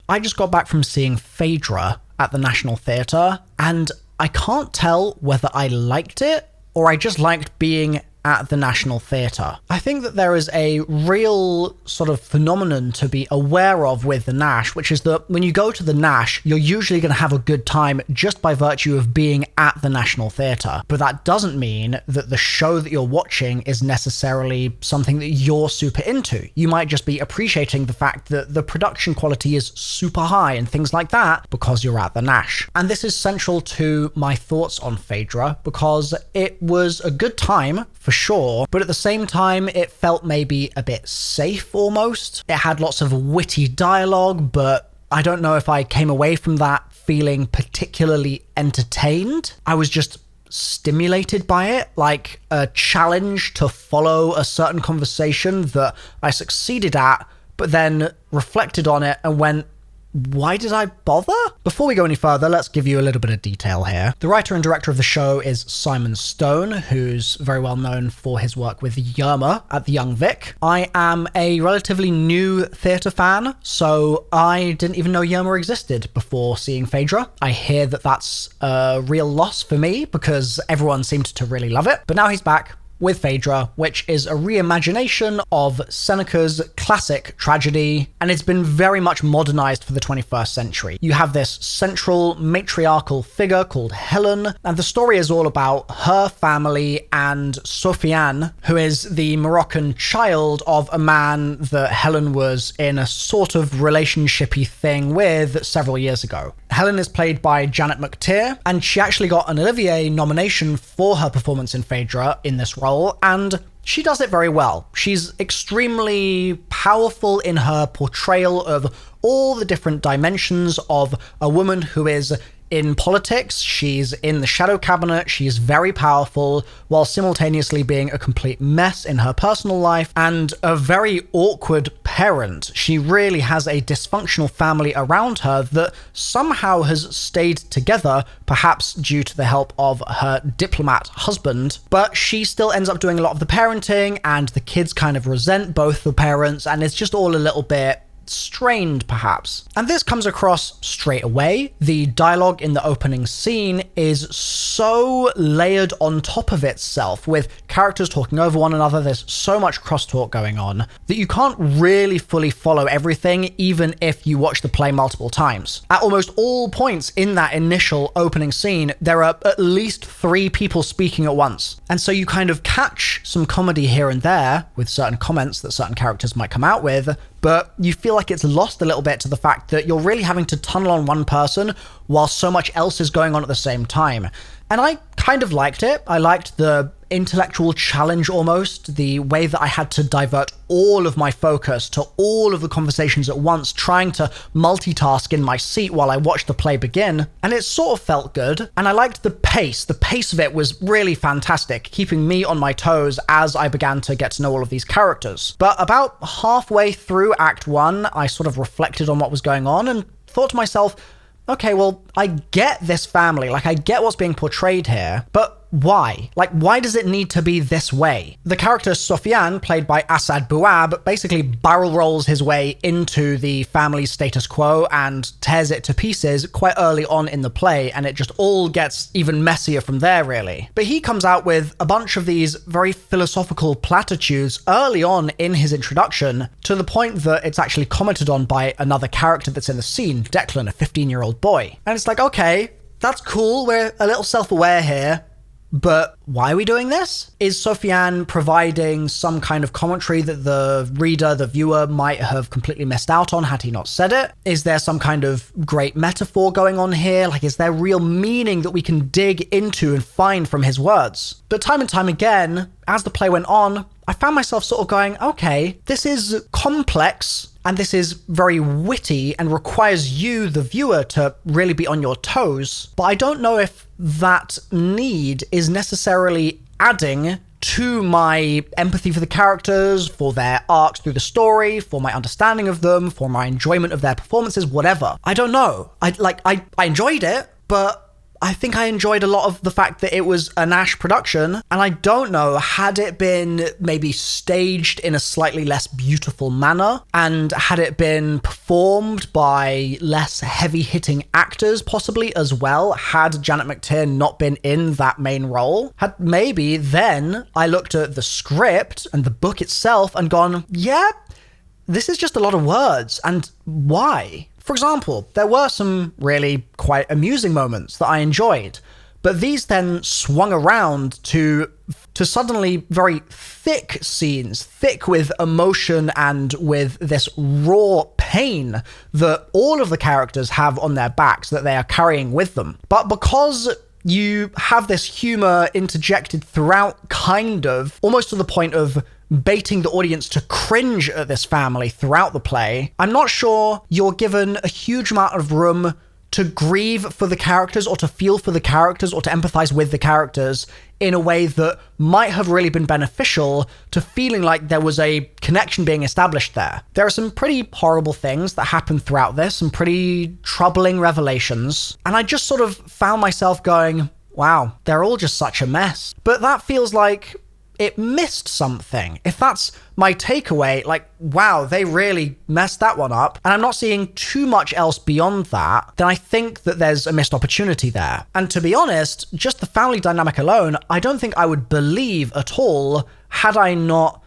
I just got back from seeing PHAEDRA at the National Theatre, and I can't tell whether I liked it or I just liked being at the National Theatre. I think that there is a real sort of phenomenon to be aware of with the Nash, which is that when you go to the Nash, you're usually going to have a good time just by virtue of being at the National Theatre. But that doesn't mean that the show that you're watching is necessarily something that you're super into. You might just be appreciating the fact that the production quality is super high and things like that because you're at the Nash. And this is central to my thoughts on PHAEDRA because it was a good time for sure, but at the same time it felt maybe a bit safe almost. It had lots of witty dialogue, but I don't know if I came away from that feeling particularly entertained. I was just stimulated by it, like a challenge to follow a certain conversation that I succeeded at, but then reflected on it and went, why did I bother? Before we go any further, let's give you a little bit of detail here. The writer and director of the show is Simon Stone, who's very well known for his work with Yerma at the Young Vic. I am a relatively new theatre fan, so I didn't even know Yerma existed before seeing PHAEDRA. I hear that that's a real loss for me because everyone seemed to really love it, but now he's back with PHAEDRA, which is a reimagination of Seneca's classic tragedy, and it's been very much modernized for the 21st century. You have this central matriarchal figure called Helen, and the story is all about her family and Sofiane, who is the Moroccan child of a man that Helen was in a sort of relationshipy thing with several years ago. Helen is played by Janet McTeer, and she actually got an Olivier nomination for her performance in PHAEDRA in this role, and she does it very well. She's extremely powerful in her portrayal of all the different dimensions of a woman who is in politics. She's in the shadow cabinet, she's very powerful, while simultaneously being a complete mess in her personal life and a very awkward parent. She really has a dysfunctional family around her that somehow has stayed together, perhaps due to the help of her diplomat husband, but she still ends up doing a lot of the parenting, and the kids kind of resent both the parents, and it's just all a little bit strained perhaps. And this comes across straight away. The dialogue in the opening scene is so layered on top of itself, with characters talking over one another. There's so much crosstalk going on that you can't really fully follow everything, even if you watch the play multiple times. At almost all points in that initial opening scene, there are at least 3 people speaking at once. And so you kind of catch some comedy here and there with certain comments that certain characters might come out with, but you feel like it's lost a little bit to the fact that you're really having to tunnel on one person while so much else is going on at the same time. And I kind of liked it. I liked the intellectual challenge almost, the way that I had to divert all of my focus to all of the conversations at once, trying to multitask in my seat while I watched the play begin. And it sort of felt good. And I liked the pace. The pace of it was really fantastic, keeping me on my toes as I began to get to know all of these characters. But about halfway through Act 1, I sort of reflected on what was going on and thought to myself, okay, well, I get this family, like I get what's being portrayed here, but why? Like, why does it need to be this way? The character Sofiane, played by Assaad Bouab, basically barrel rolls his way into the family's status quo and tears it to pieces quite early on in the play, and it just all gets even messier from there, really. But he comes out with a bunch of these very philosophical platitudes early on in his introduction, to the point that it's actually commented on by another character that's in the scene, Declan, a 15-year-old boy. And it's like, okay, that's cool, we're a little self-aware here, but why are we doing this? Is Sofiane providing some kind of commentary that the reader, the viewer, might have completely missed out on had he not said it? Is there some kind of great metaphor going on here? Like, is there real meaning that we can dig into and find from his words? But time and time again, as the play went on, I found myself sort of going, okay, this is complex, and this is very witty and requires you, the viewer, to really be on your toes. But I don't know if that need is necessarily adding to my empathy for the characters, for their arcs through the story, for my understanding of them, for my enjoyment of their performances, whatever. I don't know. I enjoyed it, but I think I enjoyed a lot of the fact that it was a Nash production, and I don't know, had it been maybe staged in a slightly less beautiful manner, and had it been performed by less heavy-hitting actors possibly as well, had Janet McTeer not been in that main role, had maybe then I looked at the script and the book itself and gone, yeah, this is just a lot of words, and why? For example, there were some really quite amusing moments that I enjoyed, but these then swung around to suddenly very thick scenes, thick with emotion and with this raw pain that all of the characters have on their backs that they are carrying with them. But because you have this humor interjected throughout, kind of, almost to the point of baiting the audience to cringe at this family throughout the play, I'm not sure you're given a huge amount of room to grieve for the characters or to feel for the characters or to empathize with the characters in a way that might have really been beneficial to feeling like there was a connection being established there. There are some pretty horrible things that happen throughout this, some pretty troubling revelations, and I just sort of found myself going, wow, they're all just such a mess. But that feels like it missed something. If that's my takeaway, like, wow, they really messed that one up, and I'm not seeing too much else beyond that, then I think that there's a missed opportunity there. And to be honest, just the family dynamic alone, I don't think I would believe at all had I not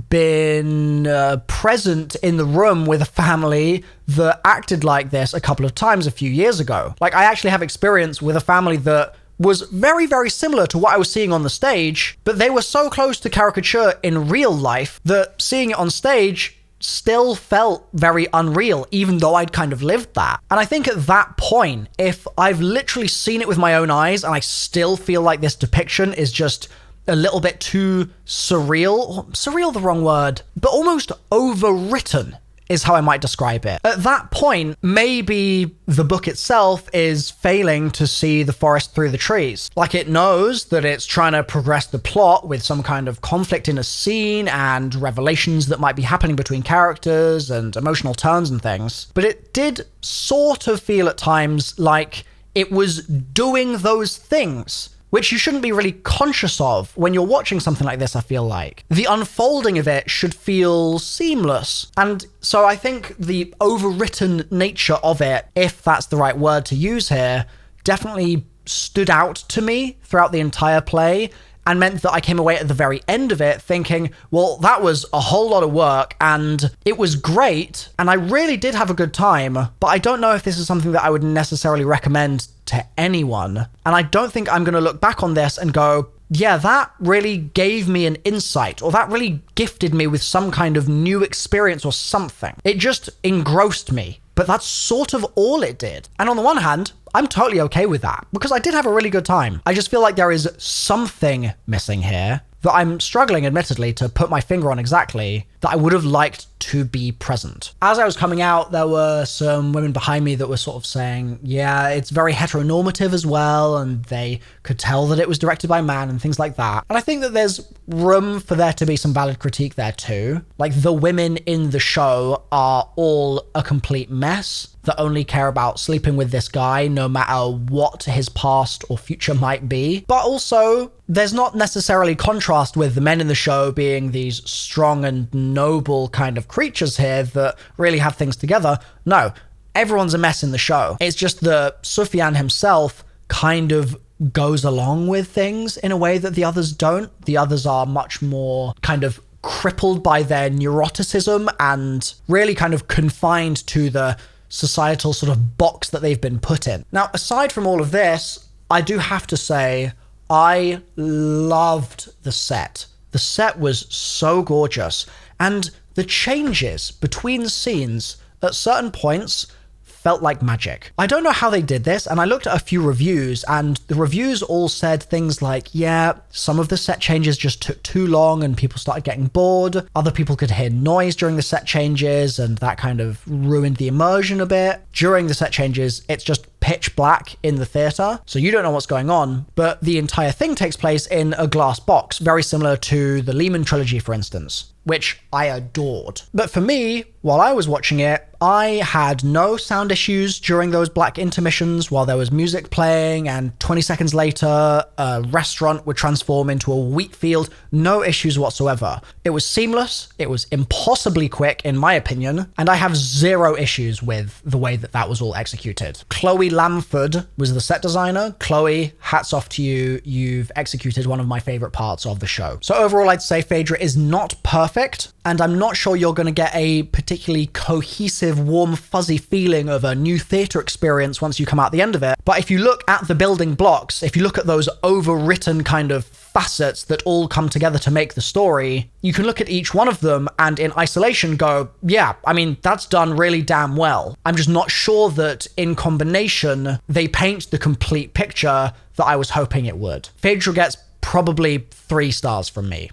been present in the room with a family that acted like this a couple of times a few years ago. Like, I actually have experience with a family that was very, very similar to what I was seeing on the stage, but they were so close to caricature in real life that seeing it on stage still felt very unreal, even though I'd kind of lived that. And I think at that point, if I've literally seen it with my own eyes and I still feel like this depiction is just a little bit too surreal, surreal the wrong word, but almost overwritten is how I might describe it. At that point, maybe the book itself is failing to see the forest through the trees. Like, it knows that it's trying to progress the plot with some kind of conflict in a scene and revelations that might be happening between characters and emotional turns and things. But it did sort of feel at times like it was doing those things, which you shouldn't be really conscious of when you're watching something like this, I feel like. The unfolding of it should feel seamless. And so I think the overwritten nature of it, if that's the right word to use here, definitely stood out to me throughout the entire play, and meant that I came away at the very end of it thinking, well, that was a whole lot of work, and it was great, and I really did have a good time, but I don't know if this is something that I would necessarily recommend to anyone. And I don't think I'm going to look back on this and go, yeah, that really gave me an insight, or that really gifted me with some kind of new experience or something. It just engrossed me. But that's sort of all it did. And on the one hand, I'm totally okay with that, because I did have a really good time. I just feel like there is something missing here that I'm struggling, admittedly, to put my finger on exactly, that I would have liked to be present. As I was coming out, there were some women behind me that were sort of saying, yeah, it's very heteronormative as well, and they could tell that it was directed by a man and things like that. And I think that there's room for there to be some valid critique there too. Like, the women in the show are all a complete mess that only care about sleeping with this guy no matter what his past or future might be. But also, there's not necessarily contrast with the men in the show being these strong and noble kind of creatures here that really have things together. No, everyone's a mess in the show. It's just that Sufyan himself kind of goes along with things in a way that the others don't. The others are much more kind of crippled by their neuroticism and really kind of confined to the societal sort of box that they've been put in. Now, aside from all of this, I do have to say, I loved the set. The set was so gorgeous, and the changes between scenes at certain points felt like magic. I don't know how they did this, and I looked at a few reviews, and the reviews all said things like, yeah, some of the set changes just took too long and people started getting bored. Other people could hear noise during the set changes, and that kind of ruined the immersion a bit. During the set changes, it's just pitch black in the theater, so you don't know what's going on, but the entire thing takes place in a glass box, very similar to the Lehman trilogy, for instance. which I adored. But for me, while I was watching it, I had no sound issues during those black intermissions while there was music playing, and 20 seconds later, a restaurant would transform into a wheat field. No issues whatsoever. It was seamless, it was impossibly quick in my opinion, and I have zero issues with the way that that was all executed. Chloe Lamford was the set designer. Chloe, hats off to you. You've executed one of my favorite parts of the show. So overall, I'd say PHAEDRA is not perfect, and I'm not sure you're going to get a particularly cohesive, warm, fuzzy feeling of a new theatre experience once you come out the end of it. But if you look at the building blocks, if you look at those overwritten kind of facets that all come together to make the story, you can look at each one of them and in isolation go, yeah, I mean, that's done really damn well. I'm just not sure that in combination, they paint the complete picture that I was hoping it would. PHAEDRA gets probably 3 stars from me.